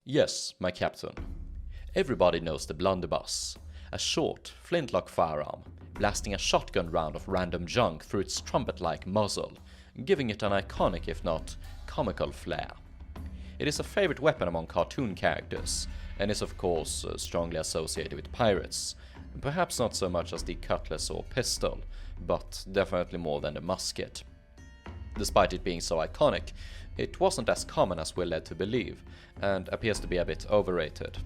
Yes, my captain. Everybody knows the Blunderbuss, a short, flintlock firearm, blasting a shotgun round of random junk through its trumpet-like muzzle, giving it an iconic if not comical flair. It is a favorite weapon among cartoon characters, and is of course strongly associated with pirates, perhaps not so much as the cutlass or pistol, but definitely more than the musket. Despite it being so iconic, it wasn't as common as we're led to believe, and appears to be a bit overrated.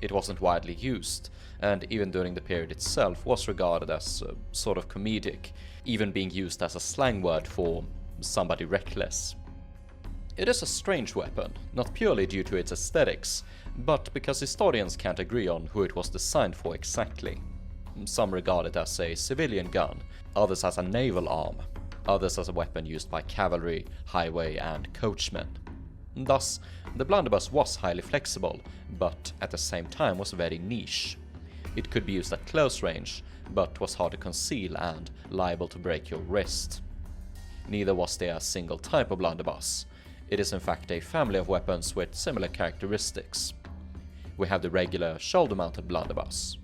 It wasn't widely used, and even during the period itself was regarded as sort of comedic, even being used as a slang word for somebody reckless. It is a strange weapon, not purely due to its aesthetics, but because historians can't agree on who it was designed for exactly. Some regard it as a civilian gun, others as a naval arm, others as a weapon used by cavalry, highway and coachmen. Thus, the blunderbuss was highly flexible, but at the same time was very niche. It could be used at close range, but was hard to conceal and liable to break your wrist. Neither was there a single type of blunderbuss. It is in fact a family of weapons with similar characteristics. We have the regular shoulder-mounted blunderbuss,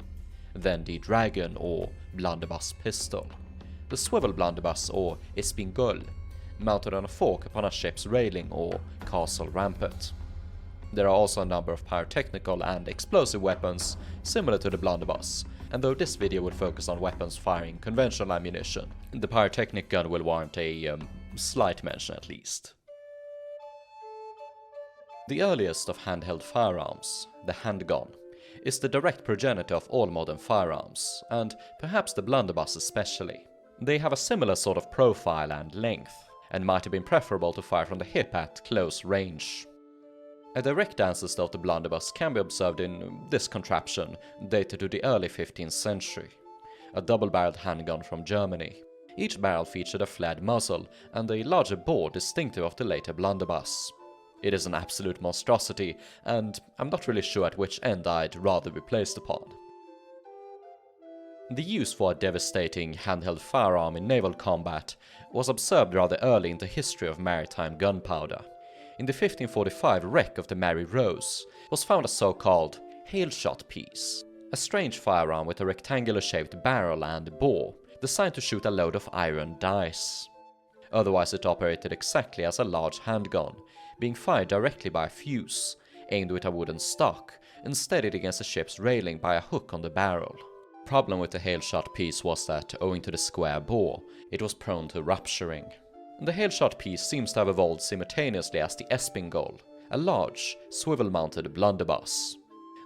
then the dragon or blunderbuss pistol, the swivel blunderbuss or espingol, mounted on a fork upon a ship's railing or castle rampart. There are also a number of pyrotechnical and explosive weapons similar to the blunderbuss, and though this video would focus on weapons firing conventional ammunition, the pyrotechnic gun will warrant a slight mention at least. The earliest of handheld firearms, the handgun, is the direct progenitor of all modern firearms, and perhaps the blunderbuss especially. They have a similar sort of profile and length, and might have been preferable to fire from the hip at close range. A direct ancestor of the blunderbuss can be observed in this contraption, dated to the early 15th century. A double-barreled handgun from Germany. Each barrel featured a flared muzzle and a larger bore distinctive of the later blunderbuss. It is an absolute monstrosity, and I'm not really sure at which end I'd rather be placed upon. The use for a devastating handheld firearm in naval combat was observed rather early in the history of maritime gunpowder. In the 1545 wreck of the Mary Rose was found a so-called hail-shot piece, a strange firearm with a rectangular-shaped barrel and bore, designed to shoot a load of iron dice. Otherwise it operated exactly as a large handgun, being fired directly by a fuse, aimed with a wooden stock, and steadied against the ship's railing by a hook on the barrel. The problem with the hail-shot piece was that, owing to the square bore, it was prone to rupturing. The hail-shot piece seems to have evolved simultaneously as the espingol, a large, swivel-mounted blunderbuss.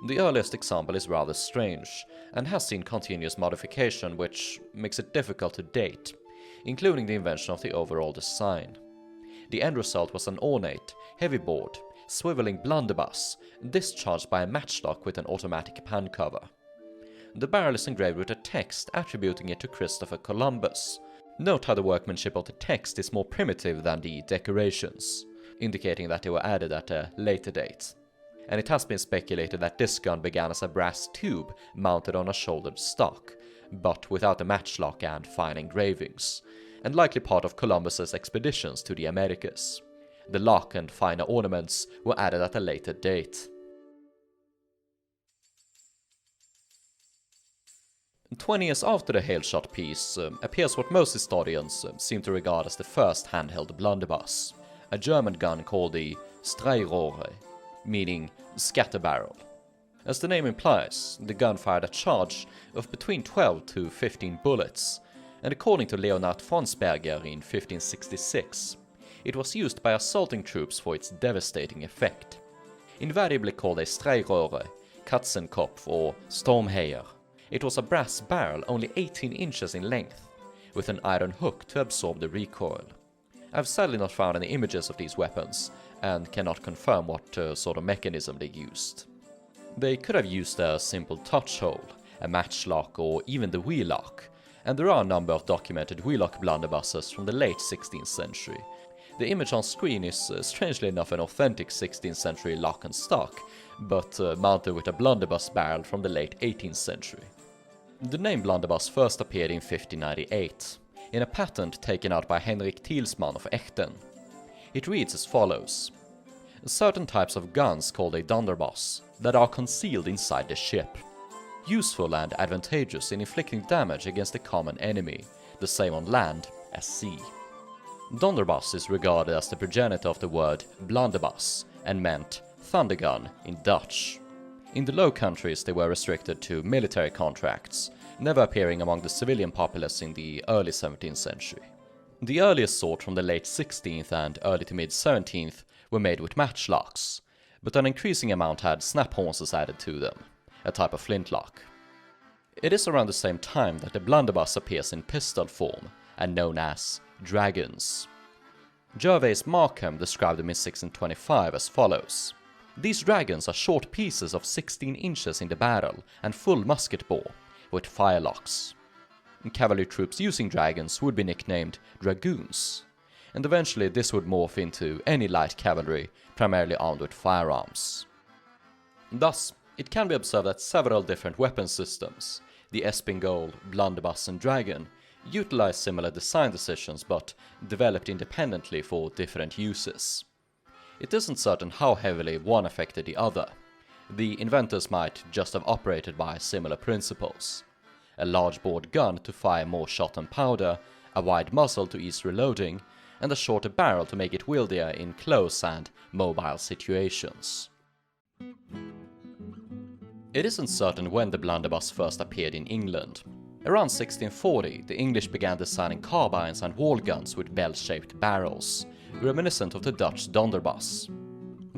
The earliest example is rather strange, and has seen continuous modification which makes it difficult to date, including the invention of the overall design. The end result was an ornate, heavy-bored, swiveling blunderbuss, discharged by a matchlock with an automatic pan cover. The barrel is engraved with a text attributing it to Christopher Columbus. Note how the workmanship of the text is more primitive than the decorations, indicating that they were added at a later date. And it has been speculated that this gun began as a brass tube mounted on a shouldered stock, but without the matchlock and fine engravings, and likely part of Columbus's expeditions to the Americas. The lock and finer ornaments were added at a later date. 20 years after the hail-shot piece appears what most historians seem to regard as the first handheld blunderbuss, a German gun called the Streihrohre, meaning scatter barrel. As the name implies, the gun fired a charge of between 12 to 15 bullets, and according to Leonhard Fronsberger in 1566, it was used by assaulting troops for its devastating effect. Invariably called a Streihrohre, Katzenkopf or Stormheyer, it was a brass barrel only 18 inches in length, with an iron hook to absorb the recoil. I've sadly not found any images of these weapons, and cannot confirm what sort of mechanism they used. They could have used a simple touch hole, a matchlock or even the wheellock, and there are a number of documented wheellock blunderbusses from the late 16th century. The image on screen is strangely enough an authentic 16th century lock and stock, but mounted with a blunderbuss barrel from the late 18th century. The name blunderbuss first appeared in 1598, in a patent taken out by Henrik Thielsmann of Echten. It reads as follows: certain types of guns called a Blunderbuss that are concealed inside the ship. Useful and advantageous in inflicting damage against a common enemy, the same on land as sea. Blunderbuss is regarded as the progenitor of the word blunderbuss and meant thunder gun in Dutch. In the Low Countries they were restricted to military contracts, never appearing among the civilian populace in the early 17th century. The earliest sort from the late 16th and early to mid 17th were made with matchlocks, but an increasing amount had snap horses added to them, a type of flintlock. It is around the same time that the blunderbuss appears in pistol form and known as dragons. Gervais Markham described them in 1625 as follows. These dragons are short pieces of 16 inches in the barrel and full musket bore, with firelocks. Cavalry troops using dragons would be nicknamed dragoons, and eventually this would morph into any light cavalry, primarily armed with firearms. Thus, it can be observed that several different weapon systems, the Espingol, Blunderbuss and Dragon, utilize similar design decisions but developed independently for different uses. It isn't certain how heavily one affected the other. The inventors might just have operated by similar principles. A large bored gun to fire more shot and powder, a wide muzzle to ease reloading, and a shorter barrel to make it wieldier in close and mobile situations. It isn't certain when the blunderbuss first appeared in England. Around 1640, the English began designing carbines and wall guns with bell-shaped barrels, reminiscent of the Dutch Blunderbuss.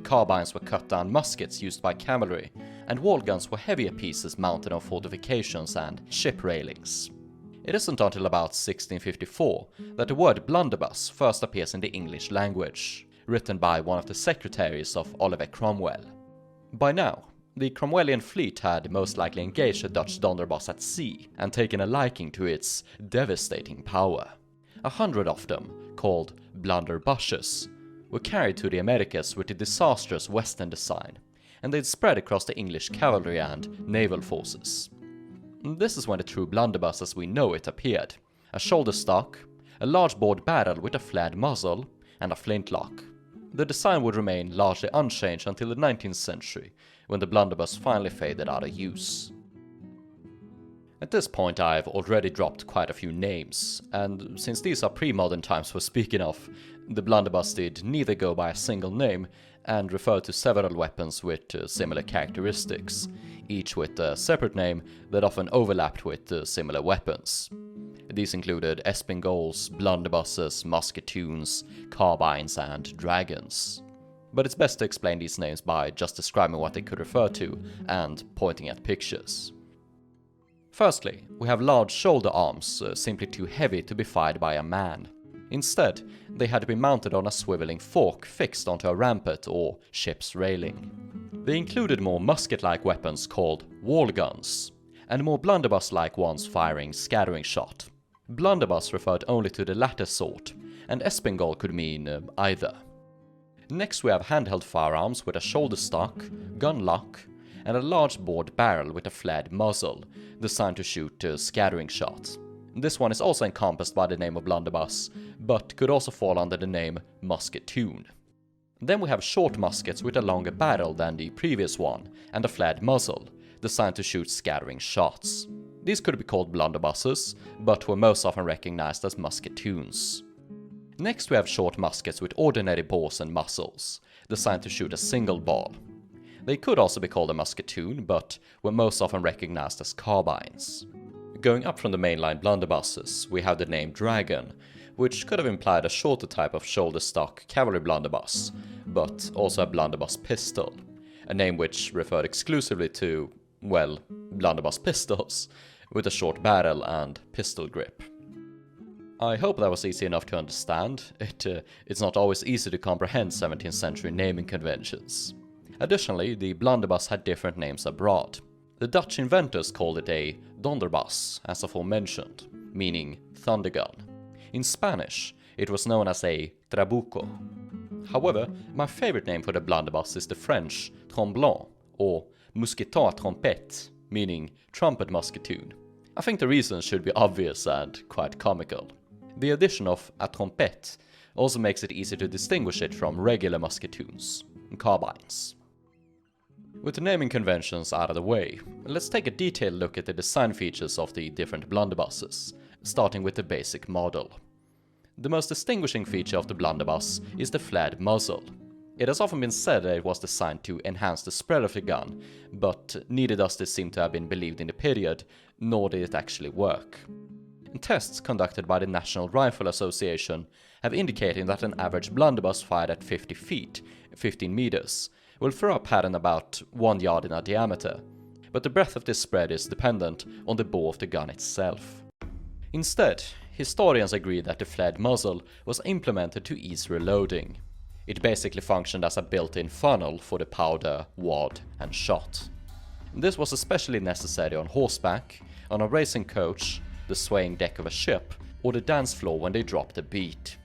Carbines were cut-down muskets used by cavalry, and wall guns were heavier pieces mounted on fortifications and ship railings. It isn't until about 1654 that the word blunderbuss first appears in the English language, written by one of the secretaries of Oliver Cromwell. By now, the Cromwellian fleet had most likely engaged the Dutch Blunderbuss at sea and taken a liking to its devastating power. 100 of them, called Blunderbusses, were carried to the Americas with the disastrous western design, and they'd spread across the English cavalry and naval forces. This is when the true blunderbuss as we know it appeared: a shoulder stock, a large bored barrel with a flared muzzle, and a flintlock. The design would remain largely unchanged until the 19th century, when the blunderbuss finally faded out of use. At this point I've already dropped quite a few names, and since these are pre-modern times we're speaking of, the blunderbuss did neither go by a single name and refer to several weapons with similar characteristics, each with a separate name that often overlapped with similar weapons. These included espingoles, blunderbusses, musketoons, carbines, and dragons. But it's best to explain these names by just describing what they could refer to and pointing at pictures. Firstly, we have large shoulder arms, simply too heavy to be fired by a man. Instead, they had to be mounted on a swiveling fork fixed onto a rampart or ship's railing. They included more musket-like weapons called wall guns, and more blunderbuss-like ones firing scattering shot. Blunderbuss referred only to the latter sort, and espingol could mean either. Next we have handheld firearms with a shoulder stock, gun lock, and a large bored barrel with a flared muzzle, designed to shoot scattering shot. This one is also encompassed by the name of blunderbuss, but could also fall under the name musketoon. Then we have short muskets with a longer barrel than the previous one, and a flared muzzle, designed to shoot scattering shots. These could be called blunderbusses, but were most often recognized as musketoons. Next we have short muskets with ordinary bores and muzzles, designed to shoot a single ball. They could also be called a musketoon, but were most often recognized as carbines. Going up from the mainline blunderbusses, we have the name Dragon, which could have implied a shorter type of shoulder stock cavalry blunderbuss, but also a blunderbuss pistol, a name which referred exclusively to, well, blunderbuss pistols, with a short barrel and pistol grip. I hope that was easy enough to understand. It's not always easy to comprehend 17th century naming conventions. Additionally, the blunderbuss had different names abroad. The Dutch inventors called it a Donderbuss, as aforementioned, meaning thunder gun. In Spanish, it was known as a trabuco. However, my favorite name for the blunderbuss is the French tremblant, or mousqueton à trompette, meaning trumpet musketoon. I think the reason should be obvious and quite comical. The addition of a trompette also makes it easy to distinguish it from regular musketoons. carbines. With the naming conventions out of the way, let's take a detailed look at the design features of the different blunderbusses, starting with the basic model. The most distinguishing feature of the blunderbuss is the flared muzzle. It has often been said that it was designed to enhance the spread of the gun, but neither does this seem to have been believed in the period, nor did it actually work. Tests conducted by the National Rifle Association have indicated that an average blunderbuss fired at 50 feet, 15 meters, will throw a pattern about 1 yard in diameter, but the breadth of this spread is dependent on the bore of the gun itself. Instead, historians agree that the flared muzzle was implemented to ease reloading. It basically functioned as a built-in funnel for the powder, wad, and shot. This was especially necessary on horseback, on a racing coach, the swaying deck of a ship, or the dance floor when they dropped a beat.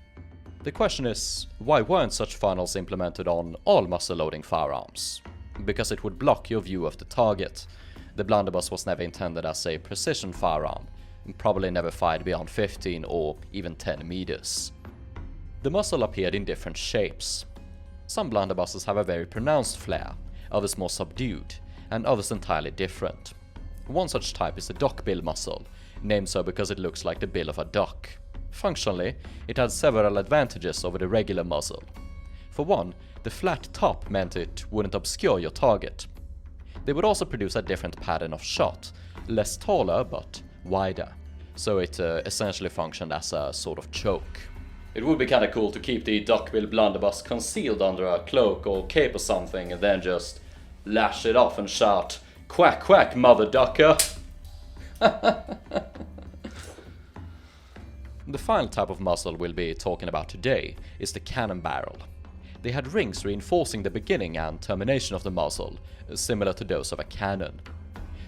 The question is, why weren't such funnels implemented on all muzzle-loading firearms? Because it would block your view of the target. The blunderbuss was never intended as a precision firearm, and probably never fired beyond 15 or even 10 meters. The muzzle appeared in different shapes. Some blunderbusses have a very pronounced flare, others more subdued, and others entirely different. One such type is the duckbill muzzle, named so because it looks like the bill of a duck. Functionally, it had several advantages over the regular muzzle. For one, the flat top meant it wouldn't obscure your target. They would also produce a different pattern of shot, less taller but wider, so it essentially functioned as a sort of choke. It would be kinda cool to keep the duckbill blunderbuss concealed under a cloak or cape or something and then just lash it off and shout, "Quack quack, mother ducker!" The final type of muzzle we'll be talking about today is the cannon barrel. They had rings reinforcing the beginning and termination of the muzzle, similar to those of a cannon.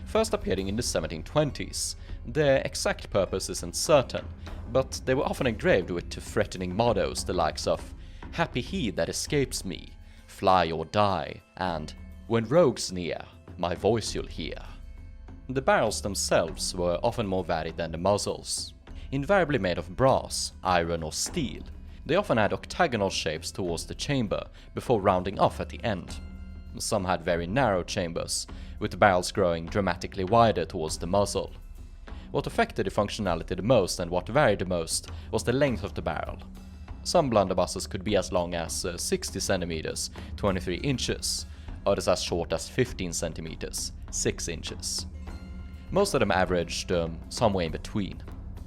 First appearing in the 1720s, their exact purpose isn't certain, but they were often engraved with threatening mottos the likes of "Happy he that escapes me," "Fly or die," and "When rogues near, my voice you'll hear." The barrels themselves were often more varied than the muzzles. Invariably made of brass, iron or steel, they often had octagonal shapes towards the chamber before rounding off at the end. Some had very narrow chambers, with the barrels growing dramatically wider towards the muzzle. What affected the functionality the most and what varied the most was the length of the barrel. Some blunderbusses could be as long as 60 centimeters, 23 inches, others as short as 15 centimeters, 6 inches. Most of them averaged somewhere in between.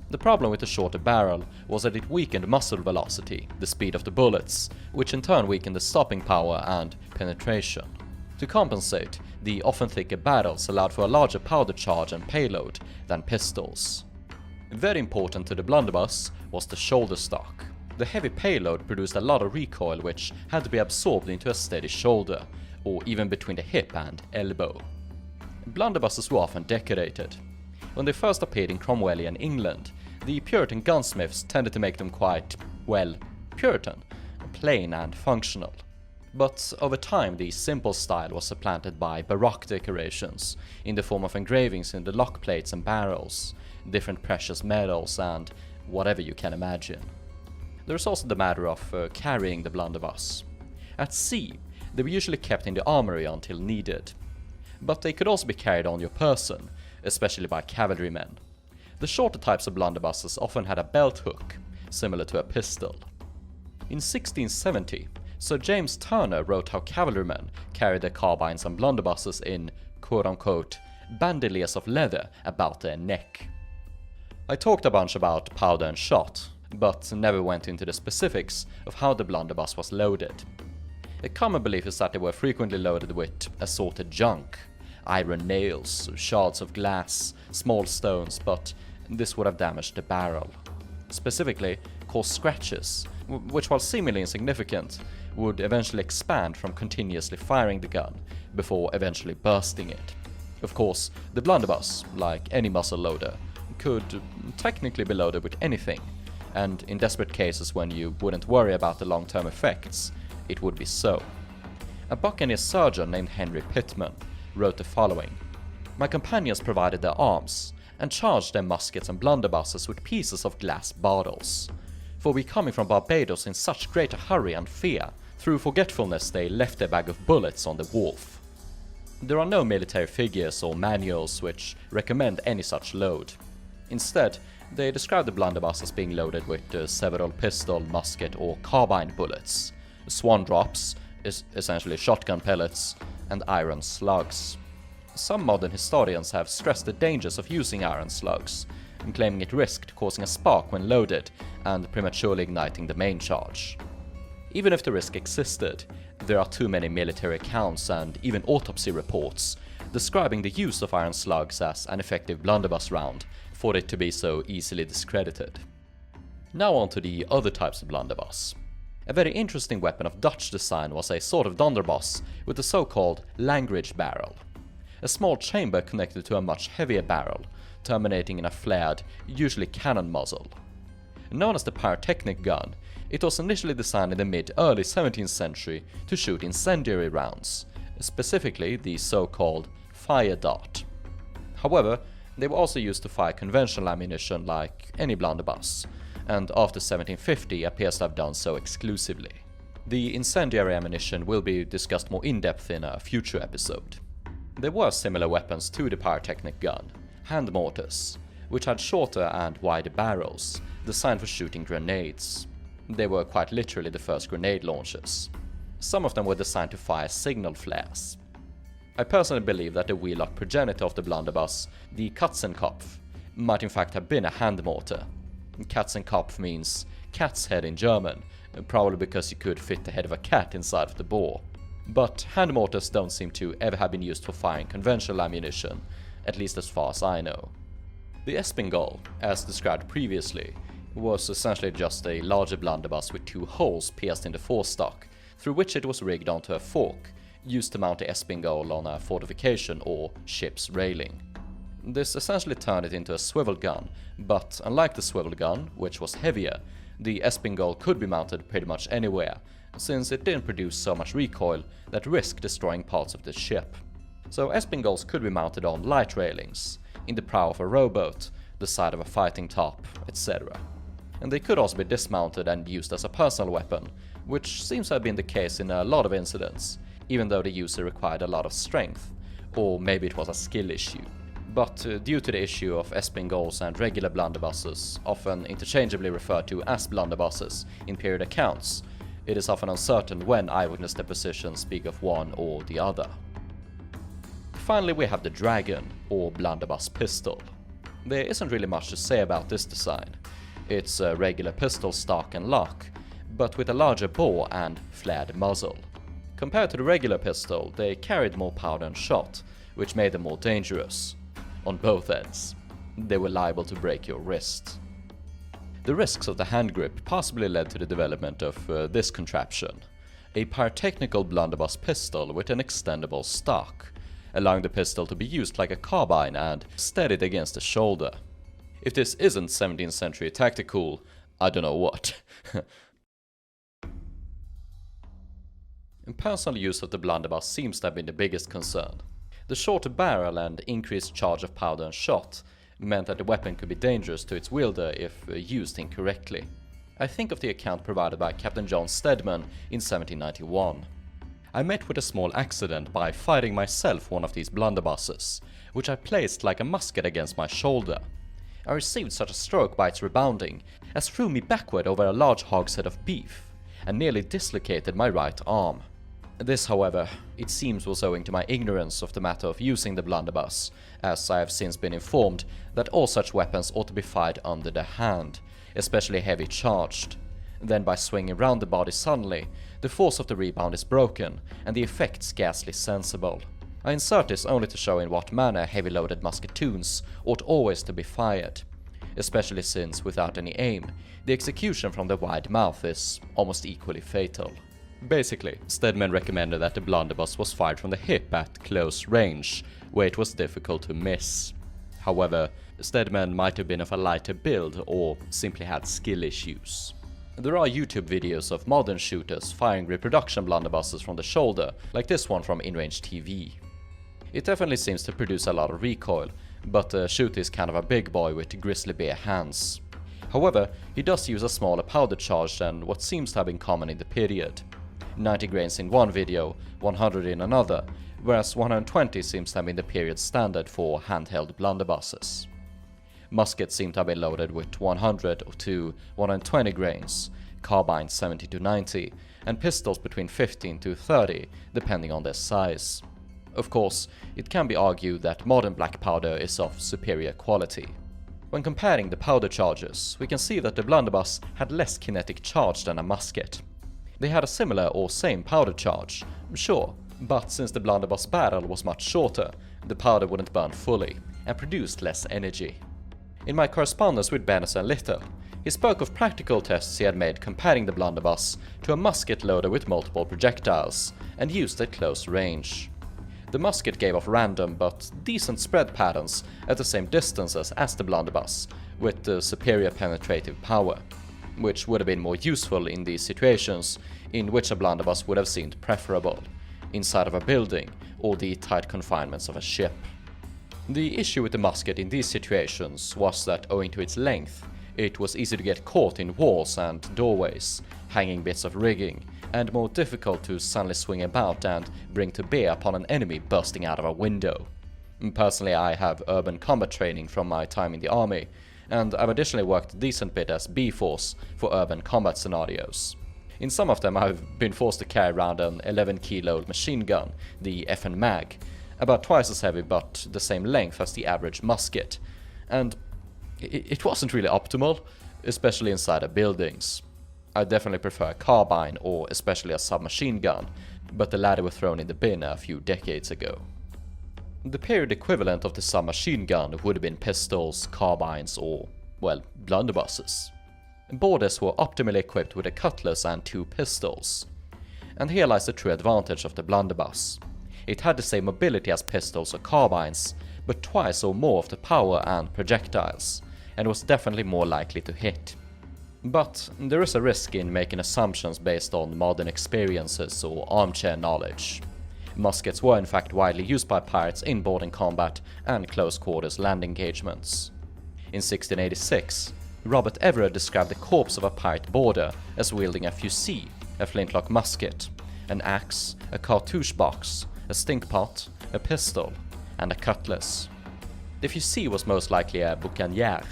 The problem with the shorter barrel was that it weakened muzzle velocity, the speed of the bullets, which in turn weakened the stopping power and penetration. To compensate, the often thicker barrels allowed for a larger powder charge and payload than pistols. Very important to the blunderbuss was the shoulder stock. The heavy payload produced a lot of recoil which had to be absorbed into a steady shoulder, or even between the hip and elbow. Blunderbusses were often decorated. When they first appeared in Cromwellian England, the Puritan gunsmiths tended to make them quite, well, Puritan, plain and functional. But over time the simple style was supplanted by Baroque decorations, in the form of engravings in the lock plates and barrels, different precious metals and whatever you can imagine. There is also the matter of carrying the blunderbuss. At sea, they were usually kept in the armory until needed. But they could also be carried on your person, especially by cavalrymen. The shorter types of blunderbusses often had a belt hook, similar to a pistol. In 1670, Sir James Turner wrote how cavalrymen carried their carbines and blunderbusses in quote-unquote bandoliers of leather about their neck. I talked a bunch about powder and shot, but never went into the specifics of how the blunderbuss was loaded. A common belief is that they were frequently loaded with assorted junk, iron nails, shards of glass, small stones, but this would have damaged the barrel. Specifically, caused scratches, which while seemingly insignificant, would eventually expand from continuously firing the gun, before eventually bursting it. Of course, the blunderbuss, like any muzzle loader, could technically be loaded with anything, and in desperate cases when you wouldn't worry about the long-term effects, it would be so. A buccaneer surgeon named Henry Pittman wrote the following: "My companions provided their arms, and charged their muskets and blunderbusses with pieces of glass bottles. For we coming from Barbados in such great a hurry and fear, Through forgetfulness they left their bag of bullets on the wharf. There are no military figures or manuals which recommend any such load. Instead, they describe the blunderbuss as being loaded with several pistol, musket or carbine bullets, swan drops, essentially shotgun pellets, and iron slugs. Some modern historians have stressed the dangers of using iron slugs, claiming it risked causing a spark when loaded and prematurely igniting the main charge. Even if the risk existed, there are too many military accounts and even autopsy reports describing the use of iron slugs as an effective blunderbuss round for it to be so easily discredited. Now on to the other types of blunderbuss. A very interesting weapon of Dutch design was a sort of blunderbuss with the so-called Langridge barrel. A small chamber connected to a much heavier barrel, terminating in a flared, usually cannon muzzle. Known as the pyrotechnic gun, it was initially designed in the mid-early 17th century to shoot incendiary rounds, specifically the so-called fire dart. However, they were also used to fire conventional ammunition like any blunderbuss, and after 1750 appears to have done so exclusively. The incendiary ammunition will be discussed more in-depth in a future episode. There were similar weapons to the pyrotechnic gun, hand mortars, which had shorter and wider barrels, designed for shooting grenades. They were quite literally the first grenade launchers. Some of them were designed to fire signal flares. I personally believe that the wheel-lock progenitor of the blunderbuss, the Katzenkopf, might in fact have been a hand mortar. Katzenkopf means cat's head in German, probably because you could fit the head of a cat inside of the bore. But hand mortars don't seem to ever have been used for firing conventional ammunition, at least as far as I know. The espingal, as described previously, was essentially just a larger blunderbuss with two holes pierced in the forestock, through which it was rigged onto a fork, used to mount the espingal on a fortification or ship's railing. This essentially turned it into a swivel gun, but unlike the swivel gun, which was heavier, the espingal could be mounted pretty much anywhere, since it didn't produce so much recoil that risked destroying parts of the ship. So espingals could be mounted on light railings, in the prow of a rowboat, the side of a fighting top, etc. And they could also be dismounted and used as a personal weapon, which seems to have been the case in a lot of incidents, even though the user required a lot of strength, or maybe it was a skill issue. But due to the issue of espingals and regular blunderbusses, often interchangeably referred to as blunderbusses in period accounts, it is often uncertain when eyewitness depositions speak of one or the other. Finally, we have the Dragon, or blunderbuss pistol. There isn't really much to say about this design. It's a regular pistol stock and lock, but with a larger bore and flared muzzle. Compared to the regular pistol, they carried more powder and shot, which made them more dangerous. On both ends. They were liable to break your wrist. The risks of the hand grip possibly led to the development of this contraption, a pyrotechnical blunderbuss pistol with an extendable stock, allowing the pistol to be used like a carbine and steadied against the shoulder. If this isn't 17th century tactical, I don't know what. Personal use of the blunderbuss seems to have been the biggest concern. The shorter barrel and increased charge of powder and shot meant that the weapon could be dangerous to its wielder if used incorrectly. I think of the account provided by Captain John Stedman in 1791. I met with a small accident by firing myself one of these blunderbusses, which I placed like a musket against my shoulder. I received such a stroke by its rebounding as threw me backward over a large hogshead of beef, and nearly dislocated my right arm. This, however, it seems was owing to my ignorance of the matter of using the blunderbuss, as I have since been informed that all such weapons ought to be fired under the hand, especially heavy charged. Then by swinging round the body suddenly, the force of the rebound is broken, and the effect scarcely sensible. I insert this only to show in what manner heavy-loaded musketoons ought always to be fired, especially since, without any aim, the execution from the wide mouth is almost equally fatal. Basically, Stedman recommended that the blunderbuss was fired from the hip at close range, where it was difficult to miss. However, Stedman might have been of a lighter build or simply had skill issues. There are YouTube videos of modern shooters firing reproduction blunderbusses from the shoulder, like this one from InRange TV. It definitely seems to produce a lot of recoil, but the shooter is kind of a big boy with grizzly bear hands. However, he does use a smaller powder charge than what seems to have been common in the period. 90 grains in one video, 100 in another, whereas 120 seems to have been the period standard for handheld blunderbusses. Muskets seem to have been loaded with 100 to 120 grains, carbines 70 to 90, and pistols between 15 to 30, depending on their size. Of course, it can be argued that modern black powder is of superior quality. When comparing the powder charges, we can see that the blunderbuss had less kinetic charge than a musket. They had a similar or same powder charge, sure, but since the blunderbuss barrel was much shorter, the powder wouldn't burn fully, and produced less energy. In my correspondence with Bennis and Little, he spoke of practical tests he had made comparing the blunderbuss to a musket loader with multiple projectiles, and used at close range. The musket gave off random but decent spread patterns at the same distances as the blunderbuss, with the superior penetrative power, which would have been more useful in these situations in which a blunderbuss would have seemed preferable, inside of a building or the tight confinements of a ship. The issue with the musket in these situations was that owing to its length, it was easy to get caught in walls and doorways, hanging bits of rigging, and more difficult to suddenly swing about and bring to bear upon an enemy bursting out of a window. Personally, I have urban combat training from my time in the army, and I've additionally worked a decent bit as B-Force for urban combat scenarios. In some of them I've been forced to carry around an 11 kilo machine gun, the FN Mag, about twice as heavy but the same length as the average musket, and it wasn't really optimal, especially inside of buildings. I definitely prefer a carbine or especially a submachine gun, but the latter were thrown in the bin a few decades ago. The period equivalent of the submachine gun would have been pistols, carbines or, well, blunderbusses. Boarders were optimally equipped with a cutlass and 2 pistols. And here lies the true advantage of the blunderbuss. It had the same mobility as pistols or carbines, but twice or more of the power and projectiles, and was definitely more likely to hit. But there is a risk in making assumptions based on modern experiences or armchair knowledge. Muskets were in fact widely used by pirates in boarding combat and close quarters land engagements. In 1686, Robert Everett described the corpse of a pirate boarder as wielding a fusee, a flintlock musket, an axe, a cartouche box, a stink pot, a pistol, and a cutlass. The fusee was most likely a boucanière,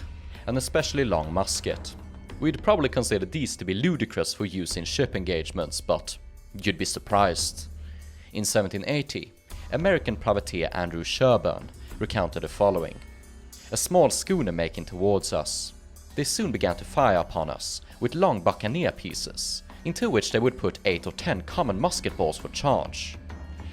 an especially long musket. We'd probably consider these to be ludicrous for use in ship engagements, but you'd be surprised. In 1780, American privateer Andrew Sherburne recounted the following. A small schooner making towards us. They soon began to fire upon us with long buccaneer pieces, into which they would put 8 or 10 common musket balls for charge.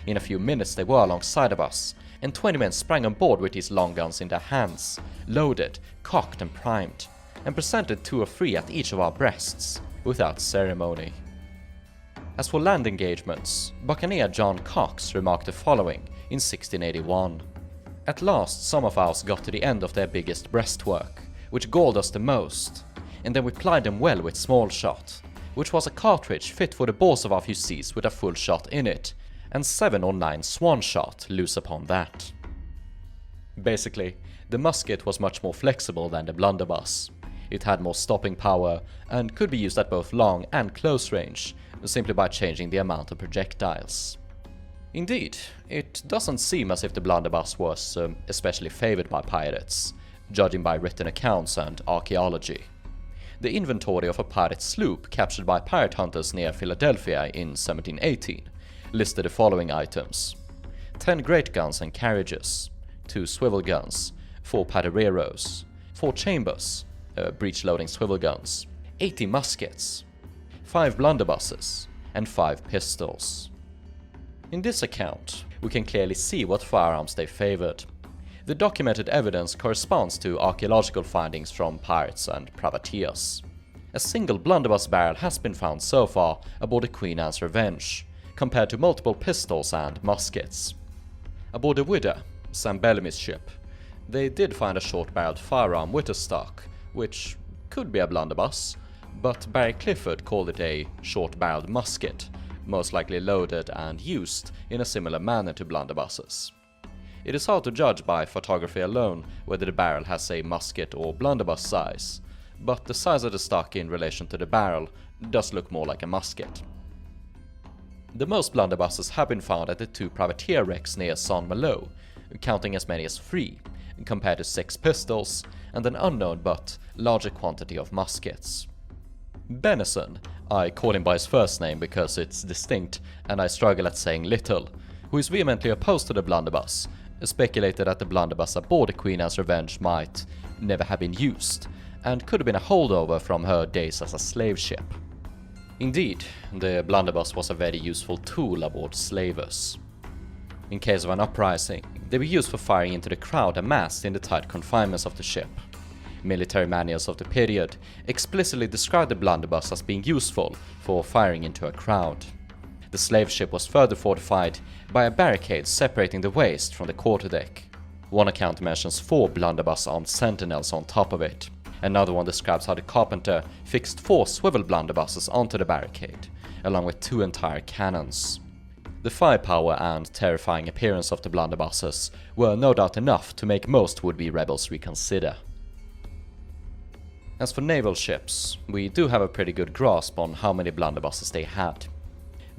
In a few minutes they were alongside of us, and 20 men sprang on board with these long guns in their hands, loaded, cocked and primed, and presented 2 or 3 at each of our breasts, without ceremony. As for land engagements, buccaneer John Cox remarked the following in 1681. At last some of ours got to the end of their biggest breastwork, which galled us the most, and then we plied them well with small shot, which was a cartridge fit for the balls of our fusees with a full shot in it, and 7 or 9 swan shot loose upon that. Basically, the musket was much more flexible than the blunderbuss. It had more stopping power and could be used at both long and close range, simply by changing the amount of projectiles. Indeed, it doesn't seem as if the blunderbuss was especially favored by pirates, judging by written accounts and archaeology. The inventory of a pirate sloop captured by pirate hunters near Philadelphia in 1718 listed the following items: 10 great guns and carriages, 2 swivel guns, 4 padereros, 4 chambers, breech-loading swivel guns, 80 muskets, 5 blunderbusses, and 5 pistols. In this account, we can clearly see what firearms they favored. The documented evidence corresponds to archaeological findings from pirates and privateers. A single blunderbuss barrel has been found so far aboard the Queen Anne's Revenge, compared to multiple pistols and muskets. Aboard the Widder, Sam Bellamy's ship, they did find a short-barreled firearm with a stock, which could be a blunderbuss, but Barry Clifford called it a short-barreled musket, most likely loaded and used in a similar manner to blunderbusses. It is hard to judge by photography alone whether the barrel has a musket or blunderbuss size, but the size of the stock in relation to the barrel does look more like a musket. The most blunderbusses have been found at the 2 privateer wrecks near Saint-Malo, counting as many as 3, compared to 6 pistols and an unknown but larger quantity of muskets. Benison, I call him by his first name because it's distinct and I struggle at saying little, who is vehemently opposed to the blunderbuss, speculated that the blunderbuss aboard the Queen Anne's Revenge might never have been used, and could have been a holdover from her days as a slave ship. Indeed, the blunderbuss was a very useful tool aboard slavers. In case of an uprising, they were used for firing into the crowd amassed in the tight confinements of the ship. Military manuals of the period explicitly described the blunderbuss as being useful for firing into a crowd. The slave ship was further fortified by a barricade separating the waist from the quarterdeck. One account mentions 4 blunderbuss-armed sentinels on top of it. Another one describes how the carpenter fixed 4 swivel blunderbusses onto the barricade, along with 2 entire cannons. The firepower and terrifying appearance of the blunderbusses were no doubt enough to make most would-be rebels reconsider. As for naval ships, we do have a pretty good grasp on how many blunderbusses they had.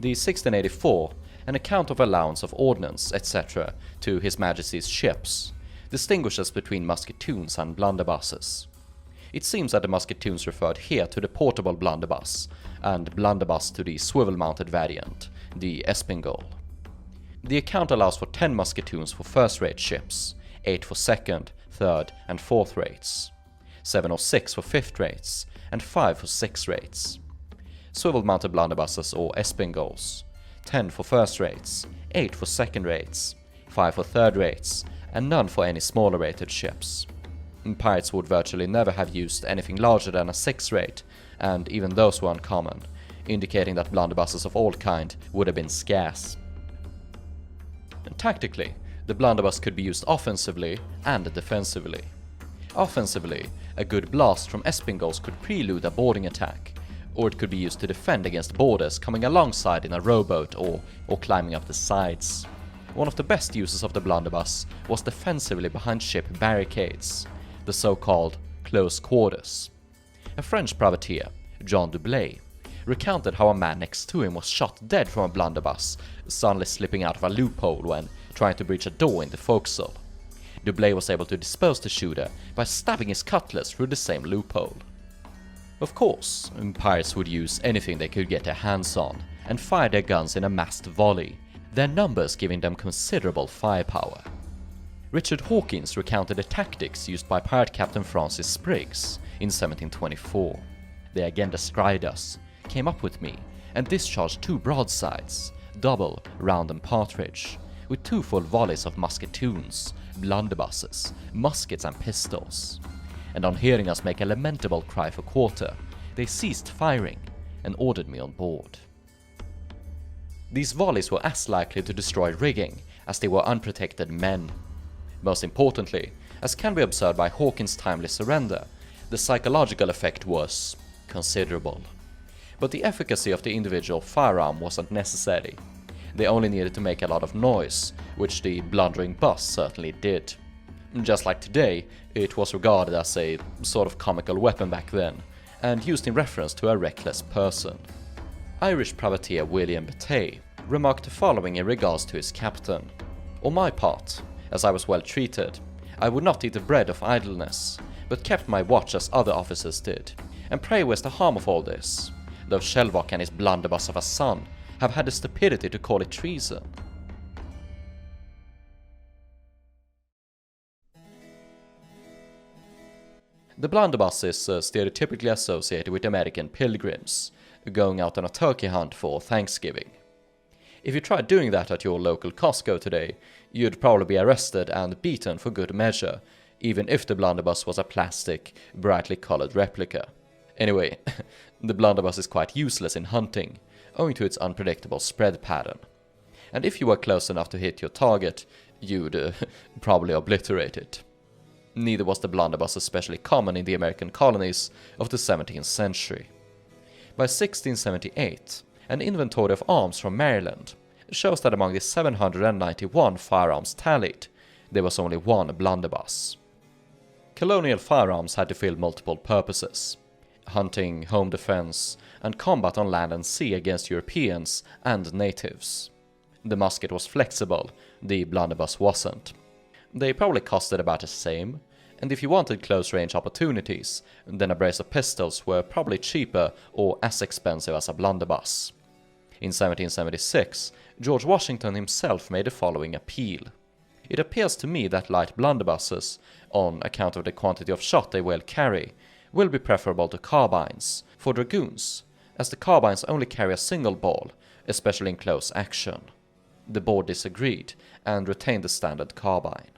The 1684, an account of allowance of ordnance, etc. to His Majesty's ships, distinguishes between musketoons and blunderbusses. It seems that the musketoons referred here to the portable blunderbuss, and blunderbuss to the swivel-mounted variant, the espingol. The account allows for 10 musketoons for first-rate ships, 8 for second, third and fourth rates, 7 or 6 for fifth rates, and 5 for sixth rates. Swivel-mounted blunderbusses or espingols, 10 for first rates, 8 for second rates, 5 for third rates, and none for any smaller rated ships. Pirates would virtually never have used anything larger than a 6th rate, and even those were uncommon, indicating that blunderbusses of all kind would have been scarce. Tactically, the blunderbuss could be used offensively and defensively. Offensively, a good blast from espingols could prelude a boarding attack, or it could be used to defend against boarders coming alongside in a rowboat or climbing up the sides. One of the best uses of the blunderbuss was defensively behind ship barricades, the so-called close quarters. A French privateer, Jean Dublé, recounted how a man next to him was shot dead from a blunderbuss, suddenly slipping out of a loophole when trying to breach a door in the forecastle. Dublé was able to dispose the shooter by stabbing his cutlass through the same loophole. Of course, pirates would use anything they could get their hands on and fire their guns in a massed volley, their numbers giving them considerable firepower. Richard Hawkins recounted the tactics used by pirate captain Francis Spriggs in 1724. They again described us, came up with me, and discharged 2 broadsides, double, round and partridge, with 2 full volleys of musketoons, blunderbusses, muskets and pistols. And on hearing us make a lamentable cry for quarter, they ceased firing and ordered me on board. These volleys were as likely to destroy rigging as they were unprotected men. Most importantly, as can be observed by Hawkins' timely surrender, the psychological effect was considerable. But the efficacy of the individual firearm wasn't necessary. They only needed to make a lot of noise, which the blundering bus certainly did. Just like today, it was regarded as a sort of comical weapon back then, and used in reference to a reckless person. Irish privateer William Betay remarked the following in regards to his captain. On my part, as I was well treated, I would not eat the bread of idleness, but kept my watch as other officers did. And pray where's the harm of all this, though Shelvocke and his blunderbuss of a son have had the stupidity to call it treason? The blunderbuss is stereotypically associated with American pilgrims, going out on a turkey hunt for Thanksgiving. If you tried doing that at your local Costco today, you'd probably be arrested and beaten for good measure, even if the blunderbuss was a plastic, brightly colored replica. Anyway, the blunderbuss is quite useless in hunting, owing to its unpredictable spread pattern. And if you were close enough to hit your target, you'd probably obliterate it. Neither was the blunderbuss especially common in the American colonies of the 17th century. By 1678, an inventory of arms from Maryland shows that among the 791 firearms tallied, there was only 1 blunderbuss. Colonial firearms had to fill multiple purposes. hunting, home defense, and combat on land and sea against Europeans and natives. The musket was flexible, the blunderbuss wasn't. They probably costed about the same, and if you wanted close-range opportunities, then a brace of pistols were probably cheaper or as expensive as a blunderbuss. In 1776, George Washington himself made the following appeal. It appears to me that light blunderbusses, on account of the quantity of shot they will carry, will be preferable to carbines, for dragoons, as the carbines only carry a single ball, especially in close action. The board disagreed, and retained the standard carbine.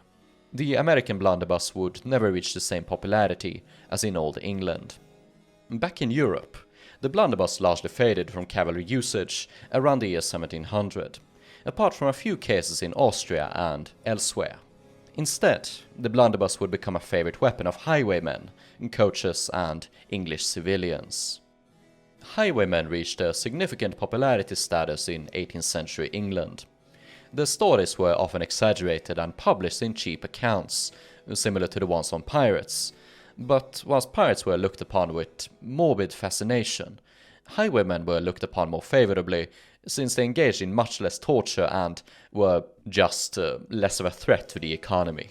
The American blunderbuss would never reach the same popularity as in Old England. Back in Europe, the blunderbuss largely faded from cavalry usage around the year 1700, apart from a few cases in Austria and elsewhere. Instead, the blunderbuss would become a favorite weapon of highwaymen, coaches, and English civilians. Highwaymen reached a significant popularity status in 18th century England. The stories were often exaggerated and published in cheap accounts, similar to the ones on pirates. But whilst pirates were looked upon with morbid fascination, highwaymen were looked upon more favorably, since they engaged in much less torture and were just less of a threat to the economy.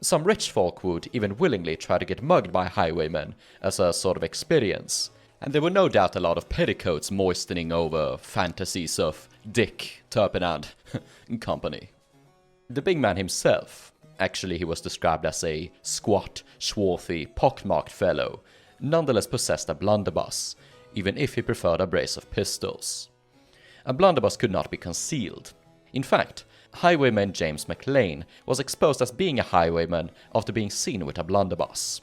Some rich folk would even willingly try to get mugged by highwaymen as a sort of experience, and there were no doubt a lot of petticoats moistening over fantasies of Dick, Turpin and company. The big man himself, actually he was described as a squat, swarthy, pockmarked fellow, nonetheless possessed a blunderbuss, even if he preferred a brace of pistols. A blunderbuss could not be concealed. In fact, highwayman James McLean was exposed as being a highwayman after being seen with a blunderbuss.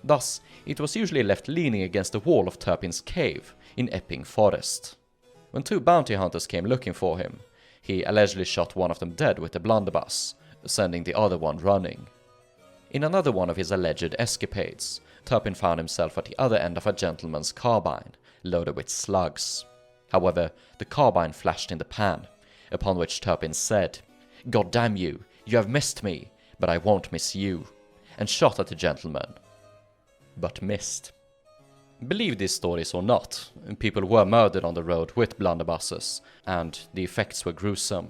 Thus, it was usually left leaning against the wall of Turpin's cave in Epping Forest. When two bounty hunters came looking for him, he allegedly shot one of them dead with a blunderbuss, sending the other one running. In another one of his alleged escapades, Turpin found himself at the other end of a gentleman's carbine, loaded with slugs. However, the carbine flashed in the pan, upon which Turpin said, "God damn you, you have missed me, but I won't miss you," and shot at the gentleman, but missed. Believe these stories or not, people were murdered on the road with blunderbusses, and the effects were gruesome.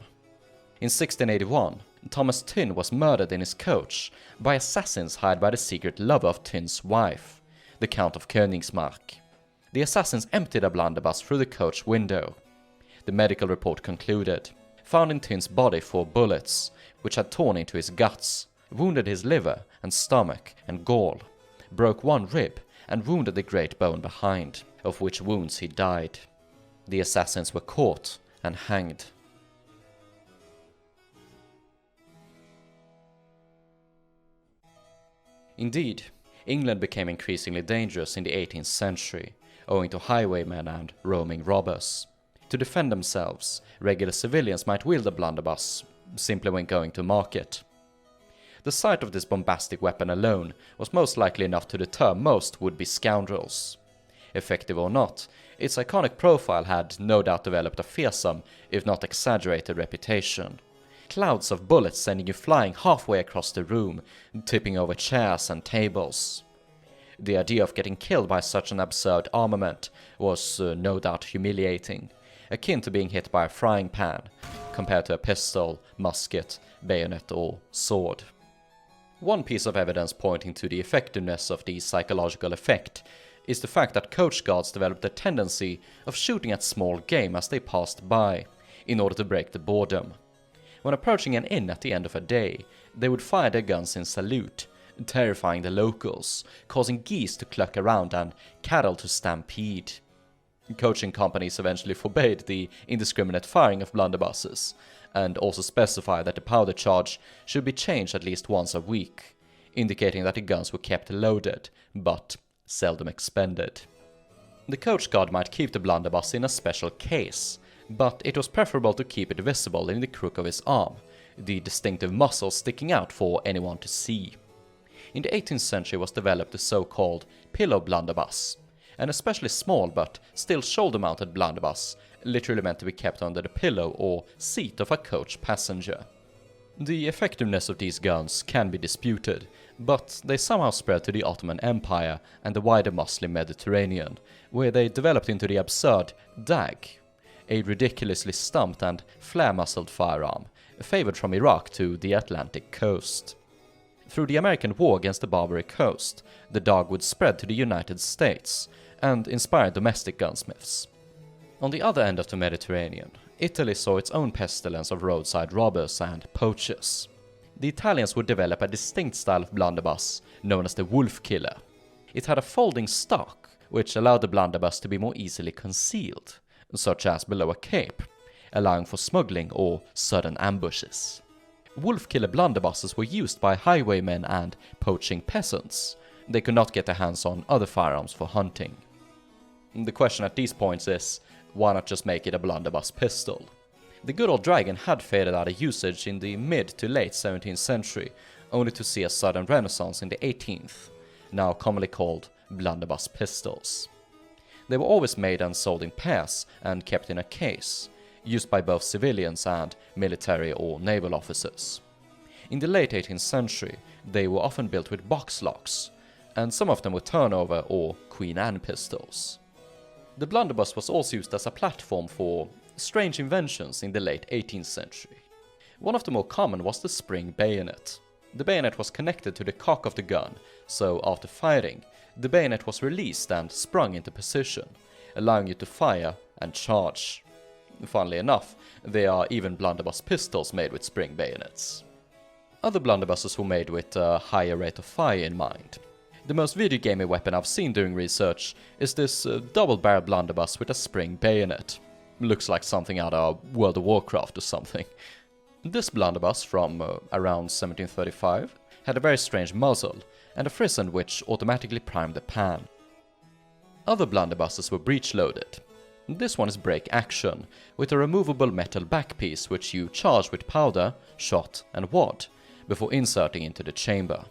In 1681, Thomas Thynne was murdered in his coach by assassins hired by the secret lover of Thynne's wife, the Count of Königsmark. The assassins emptied a blunderbuss through the coach window. The medical report concluded, found in Thynne's body 4 bullets, which had torn into his guts, wounded his liver and stomach and gall, broke 1 rib, and wounded the great bone behind, of which wounds he died. The assassins were caught and hanged. Indeed, England became increasingly dangerous in the 18th century, owing to highwaymen and roaming robbers. To defend themselves, regular civilians might wield a blunderbuss, simply when going to market. The sight of this bombastic weapon alone was most likely enough to deter most would-be scoundrels. Effective or not, its iconic profile had no doubt developed a fearsome, if not exaggerated, reputation. Clouds of bullets sending you flying halfway across the room, tipping over chairs and tables. The idea of getting killed by such an absurd armament was no doubt humiliating, akin to being hit by a frying pan, compared to a pistol, musket, bayonet or sword. One piece of evidence pointing to the effectiveness of the psychological effect is the fact that coach guards developed a tendency of shooting at small game as they passed by, in order to break the boredom. When approaching an inn at the end of a day, they would fire their guns in salute, terrifying the locals, causing geese to cluck around and cattle to stampede. Coaching companies eventually forbade the indiscriminate firing of blunderbusses, and also specified that the powder charge should be changed at least once a week, indicating that the guns were kept loaded, but seldom expended. The coach guard might keep the blunderbuss in a special case, but it was preferable to keep it visible in the crook of his arm, the distinctive muzzle sticking out for anyone to see. In the 18th century was developed the so-called pillow blunderbuss, an especially small but still shoulder-mounted blunderbuss, literally meant to be kept under the pillow or seat of a coach passenger. The effectiveness of these guns can be disputed, But they somehow spread to the Ottoman Empire and the wider Muslim Mediterranean, where they developed into the absurd dag, a ridiculously stumped and flare-muzzled firearm, favored from Iraq to the Atlantic coast. Through the American war against the Barbary coast, the dog would spread to the United States and inspire domestic gunsmiths. On the other end of the Mediterranean, Italy saw its own pestilence of roadside robbers and poachers. The Italians would develop a distinct style of blunderbuss known as the wolf killer. It had a folding stock, which allowed the blunderbuss to be more easily concealed, such as below a cape, allowing for smuggling or sudden ambushes. Wolf-killer blunderbusses were used by highwaymen and poaching peasants. They could not get their hands on other firearms for hunting. The question at these points is, why not just make it a blunderbuss pistol? The good old dragon had faded out of usage in the mid to late 17th century, only to see a sudden renaissance in the 18th, now commonly called blunderbuss pistols. They were always made and sold in pairs and kept in a case, used by both civilians and military or naval officers. In the late 18th century, they were often built with box locks, and some of them were turnover or Queen Anne pistols. The blunderbuss was also used as a platform for strange inventions in the late 18th century. One of the more common was the spring bayonet. The bayonet was connected to the cock of the gun, so after firing, the bayonet was released and sprung into position, allowing you to fire and charge. Funnily enough, there are even blunderbuss pistols made with spring bayonets. Other blunderbusses were made with a higher rate of fire in mind. The most video gamey weapon I've seen during research is this double-barrel blunderbuss with a spring bayonet. Looks like something out of World of Warcraft or something. This blunderbuss from around 1735 had a very strange muzzle and a frisson which automatically primed the pan. Other blunderbusses were breech-loaded. This one is break action, with a removable metal backpiece which you charge with powder, shot and wad, before inserting into the chamber.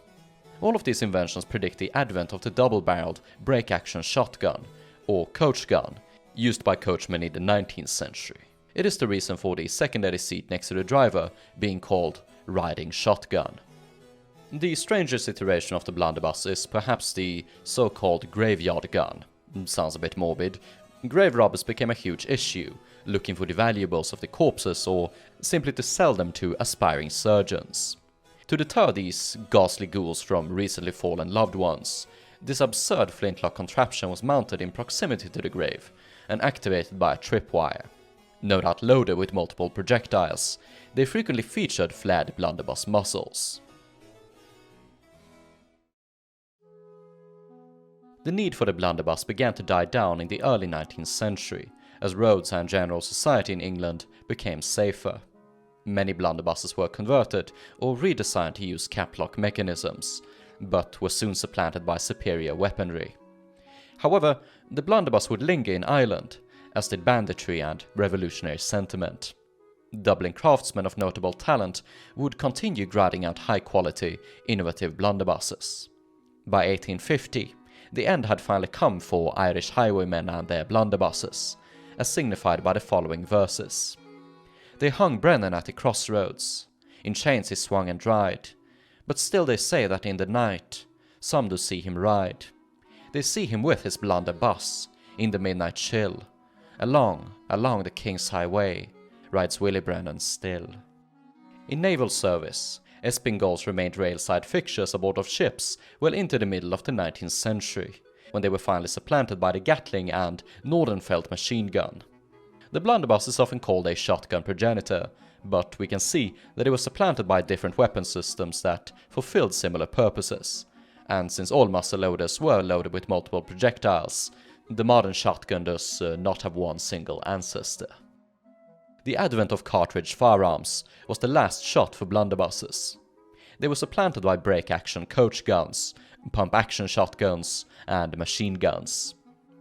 All of these inventions predict the advent of the double-barreled break-action shotgun, or coach gun, used by coachmen in the 19th century. It is the reason for the secondary seat next to the driver being called riding shotgun. The strangest iteration of the blunderbuss is perhaps the so-called graveyard gun. Sounds a bit morbid. Grave robbers became a huge issue, looking for the valuables of the corpses or simply to sell them to aspiring surgeons. To deter these ghastly ghouls from recently fallen loved ones, this absurd flintlock contraption was mounted in proximity to the grave and activated by a tripwire. No doubt loaded with multiple projectiles, they frequently featured flared blunderbuss muzzles. The need for the blunderbuss began to die down in the early 19th century, as roads and general society in England became safer. Many blunderbusses were converted or redesigned to use caplock mechanisms, but were soon supplanted by superior weaponry. However, the blunderbuss would linger in Ireland, as did banditry and revolutionary sentiment. Dublin craftsmen of notable talent would continue grinding out high-quality, innovative blunderbusses. By 1850, the end had finally come for Irish highwaymen and their blunderbusses, as signified by the following verses. They hung Brennan at the crossroads, in chains he swung and dried, but still they say that in the night some do see him ride. They see him with his blunderbuss, in the midnight chill, along the King's Highway, rides Willie Brennan still. In naval service, espingoles remained railside fixtures aboard of ships well into the middle of the 19th century, when they were finally supplanted by the Gatling and Nordenfeldt machine gun. The blunderbuss is often called a shotgun progenitor, but we can see that it was supplanted by different weapon systems that fulfilled similar purposes, and since all muzzle loaders were loaded with multiple projectiles, the modern shotgun does not have one single ancestor. The advent of cartridge firearms was the last shot for blunderbusses. They were supplanted by break-action coach guns, pump-action shotguns, and machine guns.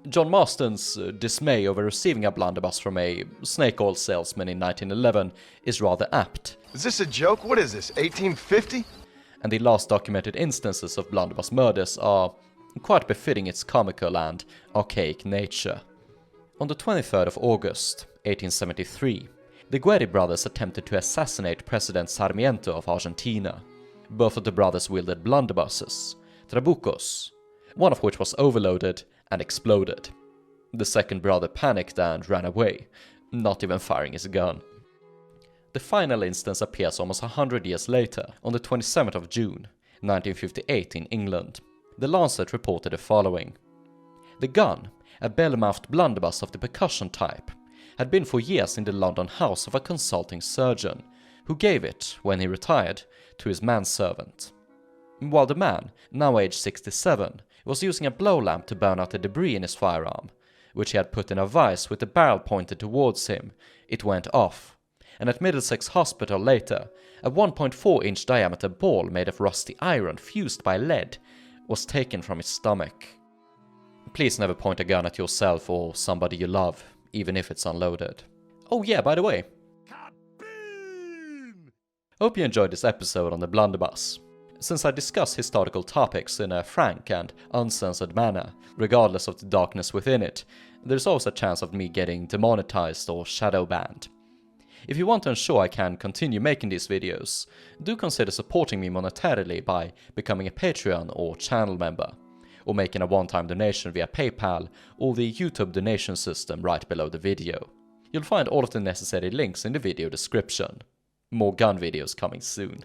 John Marston's dismay over receiving a blunderbuss from a snake oil salesman in 1911 is rather apt. Is this a joke? What is this, 1850? And the last documented instances of blunderbuss murders are quite befitting its comical and archaic nature. On the 23rd of August, 1873, the Guerri brothers attempted to assassinate President Sarmiento of Argentina. Both of the brothers wielded blunderbusses, trabucos, one of which was overloaded and exploded. The second brother panicked and ran away, not even firing his gun. The final instance appears almost 100 years later, on the 27th of June, 1958 in England. The Lancet reported the following. The gun, a bell-mouthed blunderbuss of the percussion type, had been for years in the London house of a consulting surgeon, who gave it, when he retired, to his manservant. While the man, now aged 67, was using a blow lamp to burn out the debris in his firearm, which he had put in a vise with the barrel pointed towards him, it went off, and at Middlesex Hospital later, a 1.4-inch diameter ball made of rusty iron fused by lead was taken from his stomach. Please never point a gun at yourself or somebody you love, even if it's unloaded. Oh yeah, by the way, hope you enjoyed this episode on the Blunderbuss. Since I discuss historical topics in a frank and uncensored manner, regardless of the darkness within it, there's always a chance of me getting demonetized or shadow banned. If you want to ensure I can continue making these videos, do consider supporting me monetarily by becoming a Patreon or channel member, or making a one-time donation via PayPal or the YouTube donation system right below the video. You'll find all of the necessary links in the video description. More gun videos coming soon.